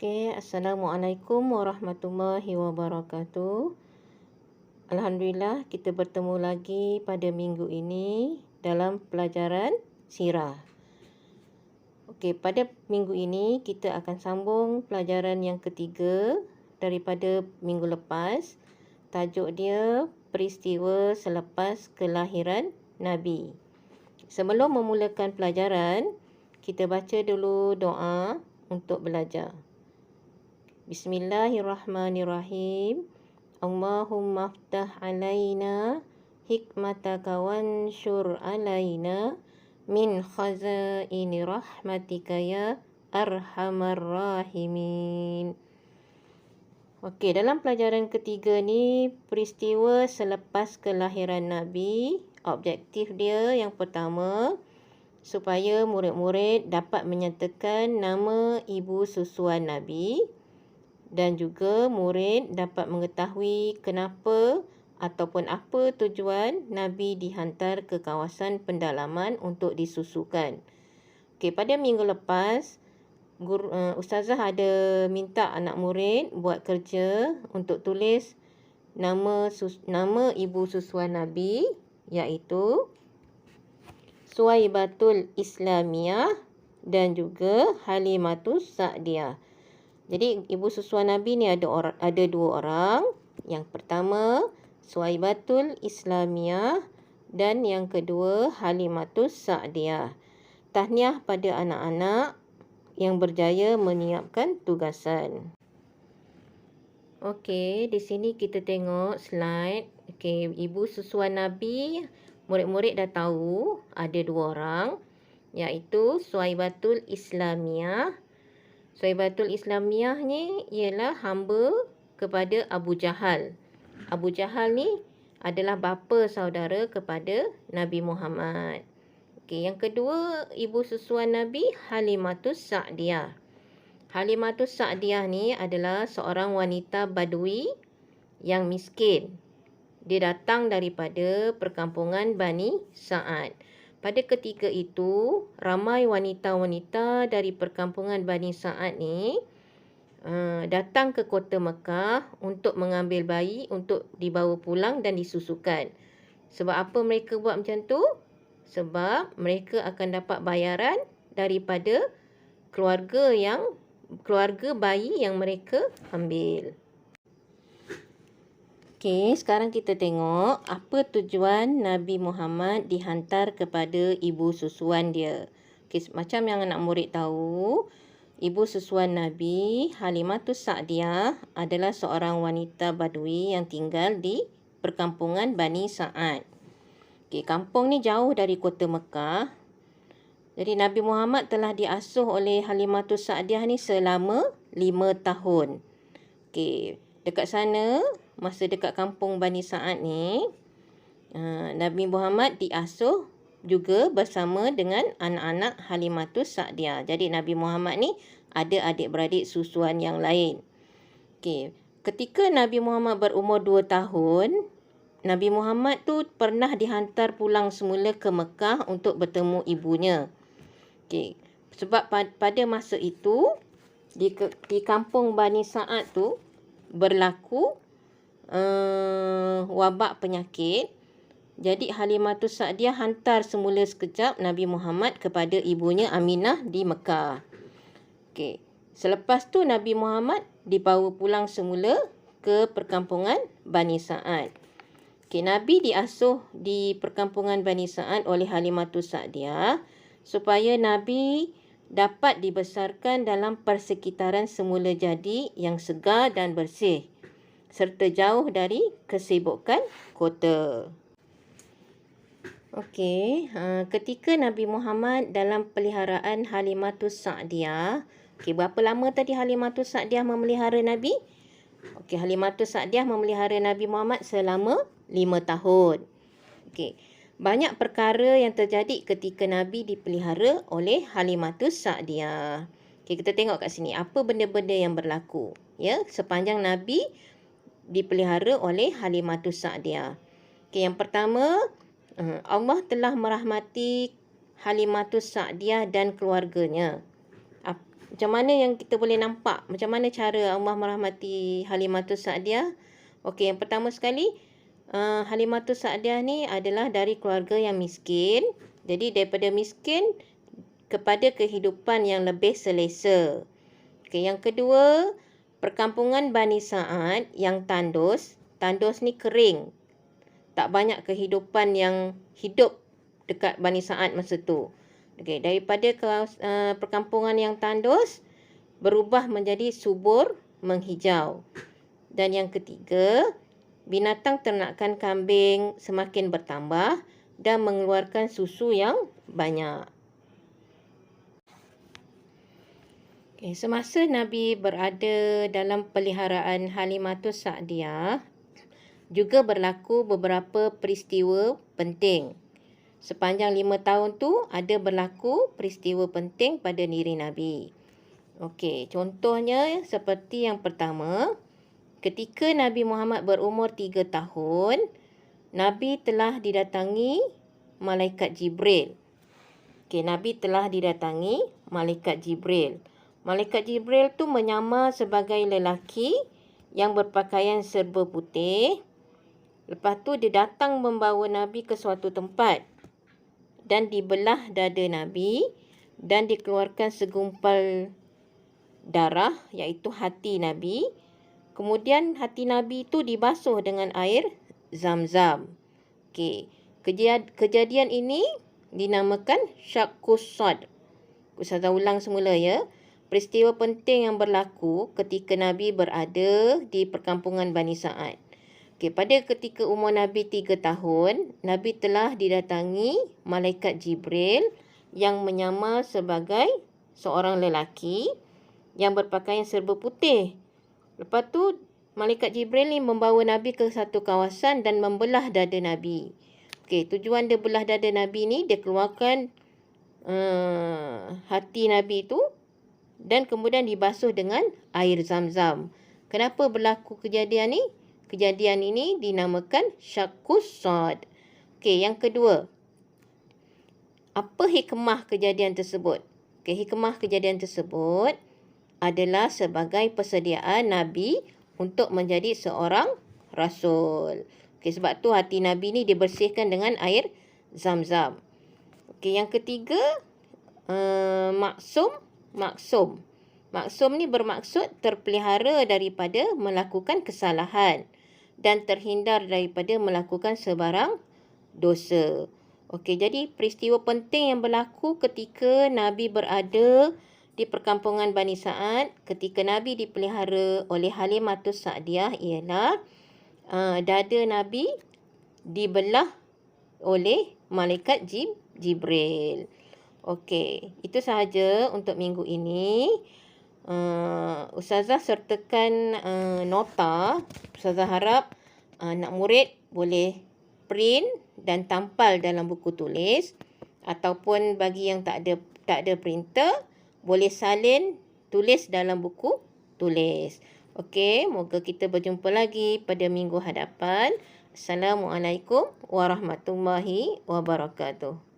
Assalamualaikum warahmatullahi wabarakatuh. Alhamdulillah, kita bertemu lagi pada minggu ini dalam pelajaran sirah. Pada minggu ini kita akan sambung pelajaran yang ketiga daripada minggu lepas. Tajuk dia peristiwa selepas kelahiran Nabi. Sebelum memulakan pelajaran, kita baca dulu doa untuk belajar. Bismillahirrahmanirrahim. Allahumma aftah alaina hikmataka wanshur alaina min khazaini rahmatika ya arhamar rahimin. Dalam pelajaran ketiga ni, peristiwa selepas kelahiran Nabi. Objektif dia yang pertama, supaya murid-murid dapat menyatakan nama ibu susuan Nabi, dan juga murid dapat mengetahui kenapa ataupun apa tujuan Nabi dihantar ke kawasan pendalaman untuk disusukan. Pada minggu lepas, Ustazah ada minta anak murid buat kerja untuk tulis nama ibu susuan Nabi, iaitu Suwaibatul Islamiyah dan juga Halimatus Sa'diyah. Jadi ibu susuan Nabi ni ada dua orang. Yang pertama Suwaibatul Islamiyah dan yang kedua Halimatus Sa'diyah. Tahniah pada anak-anak yang berjaya menyiapkan tugasan. Di sini kita tengok slide. Ibu susuan Nabi, murid-murid dah tahu ada dua orang, iaitu Suwaibatul Islamiyah. Suwaibatul Islamiyah ni ialah hamba kepada Abu Jahal. Abu Jahal ni adalah bapa saudara kepada Nabi Muhammad. Yang kedua, ibu susuan Nabi Halimatus Sa'diyah. Halimatus Sa'diyah ni adalah seorang wanita Badui yang miskin. Dia datang daripada perkampungan Bani Sa'ad. Pada ketika itu, ramai wanita-wanita dari perkampungan Bani Sa'ad ni datang ke kota Mekah untuk mengambil bayi untuk dibawa pulang dan disusukan. Sebab apa mereka buat macam tu? Sebab mereka akan dapat bayaran daripada keluarga bayi yang mereka ambil. Sekarang kita tengok apa tujuan Nabi Muhammad dihantar kepada ibu susuan dia. Macam yang anak murid tahu, ibu susuan Nabi Halimatus Sa'diyah adalah seorang wanita Badui yang tinggal di perkampungan Bani Sa'ad. Kampung ni jauh dari kota Mekah. Jadi Nabi Muhammad telah diasuh oleh Halimatus Sa'diyah ni selama 5 tahun. Dekat sana, masa dekat kampung Bani Sa'ad ni, Nabi Muhammad diasuh juga bersama dengan anak-anak Halimatus Sa'diyah. Jadi Nabi Muhammad ni ada adik-beradik susuan yang lain. Ketika Nabi Muhammad berumur 2 tahun, Nabi Muhammad tu pernah dihantar pulang semula ke Mekah untuk bertemu ibunya. Sebab pada masa itu, di kampung Bani Sa'ad tu berlaku wabak penyakit. Jadi Halimatus Sa'diyah hantar semula sekejap Nabi Muhammad kepada ibunya Aminah di Mekah. Selepas tu Nabi Muhammad dibawa pulang semula ke perkampungan Bani Sa'ad. Nabi diasuh di perkampungan Bani Sa'ad oleh Halimatus Sa'diyah supaya Nabi dapat dibesarkan dalam persekitaran semula jadi yang segar dan bersih, serta jauh dari kesibukan kota. Ketika Nabi Muhammad dalam peliharaan Halimatus Sa'diyah, berapa lama tadi Halimatus Sa'diyah memelihara Nabi? Halimatus Sa'diyah memelihara Nabi Muhammad selama 5 tahun. Banyak perkara yang terjadi ketika Nabi dipelihara oleh Halimatus Sa'diyah. Kita tengok kat sini apa benda-benda yang berlaku sepanjang Nabi dipelihara oleh Halimatus Sa'diyah. Yang pertama, Allah telah merahmati Halimatus Sa'diyah dan keluarganya. macam mana yang kita boleh nampak? Macam mana cara Allah merahmati Halimatus Sa'diyah? Okey, yang pertama sekali, Halimatus Sa'diyah ni adalah dari keluarga yang miskin. Jadi daripada miskin kepada kehidupan yang lebih selesa. Okey, yang kedua, perkampungan Bani Sa'ad yang tandus. Tandus ni kering. Tak banyak kehidupan yang hidup dekat Bani Sa'ad masa tu. Okey, daripada perkampungan yang tandus berubah menjadi subur menghijau. Dan yang ketiga, binatang ternakan kambing semakin bertambah dan mengeluarkan susu yang banyak. Okay, semasa Nabi berada dalam peliharaan Halimatus Sa'diyah, juga berlaku beberapa peristiwa penting. Sepanjang 5 tahun tu ada berlaku peristiwa penting pada diri Nabi. Okey, contohnya seperti yang pertama, ketika Nabi Muhammad berumur 3 tahun, Nabi telah didatangi malaikat Jibril. Okey, Nabi telah didatangi malaikat Jibril. Malaikat Jibril tu menyamar sebagai lelaki yang berpakaian serba putih. Lepas tu dia datang membawa Nabi ke suatu tempat dan dibelah dada Nabi dan dikeluarkan segumpal darah, iaitu hati Nabi. Kemudian hati Nabi itu dibasuh dengan air Zam-Zam. Okey, kejadian ini dinamakan Syaqqus Sad. Ustazah ulang semula ya. Peristiwa penting yang berlaku ketika Nabi berada di perkampungan Bani Sa'ad. Okey, pada ketika umur Nabi 3 tahun, Nabi telah didatangi malaikat Jibril yang menyamar sebagai seorang lelaki yang berpakaian serba putih. Lepas tu, malaikat Jibril ni membawa Nabi ke satu kawasan dan membelah dada Nabi. Okey, tujuan dia belah dada Nabi ni, dia keluarkan hati Nabi tu dan kemudian dibasuh dengan air Zam-Zam. Kenapa berlaku kejadian ni? Kejadian ini dinamakan Syaqqus Sad. Okey, yang kedua. Apa hikmah kejadian tersebut? Okey, hikmah kejadian tersebut adalah sebagai persediaan Nabi untuk menjadi seorang rasul. Okey, sebab tu hati Nabi ni dibersihkan dengan air Zam-Zam. Okey, yang ketiga, maksum. Maksum ni bermaksud terpelihara daripada melakukan kesalahan dan terhindar daripada melakukan sebarang dosa. Okey, jadi peristiwa penting yang berlaku ketika Nabi berada di perkampungan Bani Sa'ad, ketika Nabi dipelihara oleh Halimatus Sa'diyah ialah dada Nabi dibelah oleh malaikat Jibril. Okey, itu sahaja untuk minggu ini. Ustazah sertakan nota. Ustazah harap anak murid boleh print dan tampal dalam buku tulis, ataupun bagi yang tak ada printer, boleh salin tulis dalam buku tulis. Okey, moga kita berjumpa lagi pada minggu hadapan. Assalamualaikum warahmatullahi wabarakatuh.